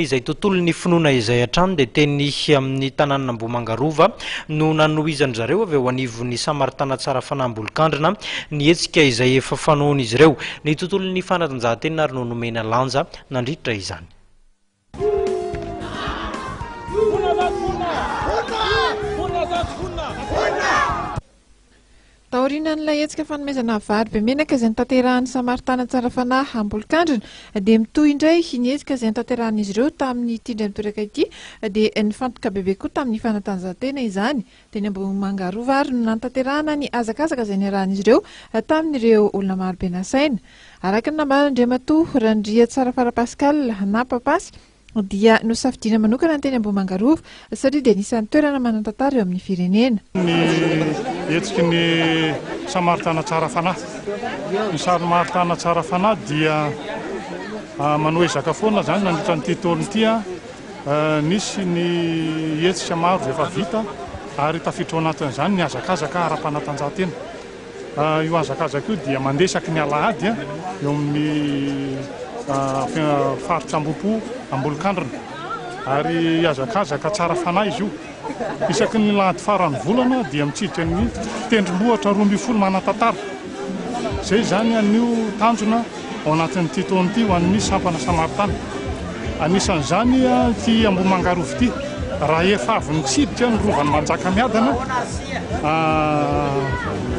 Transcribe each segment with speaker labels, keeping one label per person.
Speaker 1: Izay tontolon'ny finoana izay hatrany dia teny amin'ny tanàna Ambohimangarova no nanohizany zareo avy eo anivon'ny Samaritana tsara fanambolokandrina ny hetsika izay efa fanoan'izy ireo. Ny tontolon'ny fanatanjahantena ary no nomena lanja nandritra izany.
Speaker 2: Taorian'ilay hetsika fanomezana vary be menaka izay notanterahan'ny Samaritana tsara fanahy ambolokandrina dia mitohy indray ny hetsika izay notanterahan'izy ireo tamin'ny tindray mitoraka ity dia nifantoka bebe koa tamin'ny fanatanjahantena izany. Dia ny Ambohimangarova ary no nantanterahana ny hazakazaka izay niarahan'izy ireo tamin'ireo olona maro be nasaina. Araka ny nambaran-Andriamatoa Randria Tsarafara Pascal na Papasy dia nosafidiana manokana teny Ambohimangarova satria dia nisan'ny toerana manan-tantara eo amin'ny firenena.
Speaker 3: Ny hetsiky ny Samaritana tsara fanahy. Ny Samaritana tsara fanahy dia manohezaka foana zany nandritra nyity taona ity nisy ny hetsika maro efa vita ary tafiditra ao anatin'izany ny hazakazaka ara-panatanjahantena. Io hazakazaka io dia mandesaky ny alahady eo amin'ny faritra Ambohipo ambolokandrina ary hazakazaka tsara fanahy izy io. Isaky ny lahady farany volana dia mitsidika ny tendrombohitra 12 manan-tantara. Zay zany anio tanjona ao anatin'ity taona ity ho an'ny sampana Samaritana. Anisan'izany ity Ambohimangarova ity raha efa avy nitsidika ny rovan'ny Manjakamiadana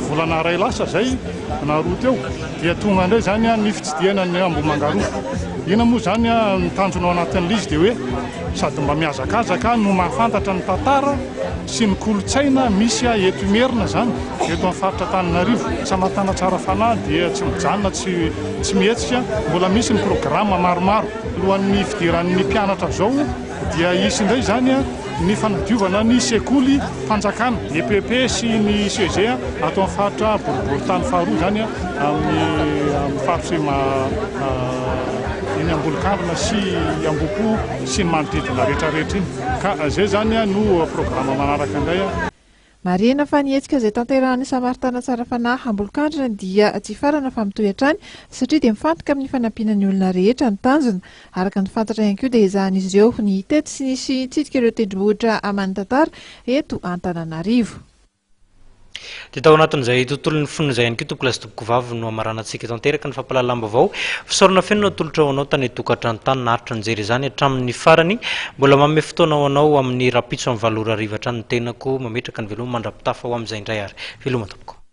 Speaker 3: volana ray lasa zay naroa teo dia tonga indray zany ny fitsidiana ny Ambohimangarova. Ina moa zany ny tanjona ao anatin'izy dia hoe sady mba mihazakazaka no mahafantatra ny tantara sy ny kolotsaina misy eto Imerina zany eto amin'ny faritra Antananarivo. Samaritana tsara fanahy dia tsy mijanona tsy mihetsika, mbola misy ny programa maromaro. Lohan'ny fidiran'ny mpianatra zao dia isy indray zany ny fanadiovana ny sekoly fanjakana EPP sy ny CG ato amin'ny faritra boriboritany faharoa zany amin'ny faritra eny Ambolokandrina sy Ambohipo sy ny manodidina rehetrarehetra iny. Ka zay zany no programa manaraka indray.
Speaker 2: Marihana fa ny hetsika izay tanterahan'ny Samaritana tsara fanahy ambolokandrina dia tsy farana fa mitohy hatrany satria dia mifantoka amin'ny fanampiana ny olona rehetra ny tanjona. Araka ny fantatra ihany koa dia izahan'izy ireo ny tety sy nisy tsidika ireo tendrombohitra aman-tantara eto Antananarivo.
Speaker 1: Dia tao anatin'izay tontolon'ny finoana izay ihany koa tompoko lazy tompoko vavy no amaranantsika tanteraka ny fampalalam-baovao. Fisaorana feno natolotra ho anao tany tokantrano tany naritra nijery izany hatramin'ny farany. Mbola manome fotoana ho anao amin'ny rapitso amin'ny 8 ariva hatrany ny tenako mametraka ny veloma mandrapitafa ho amin'izay indray ary veloma tompoko.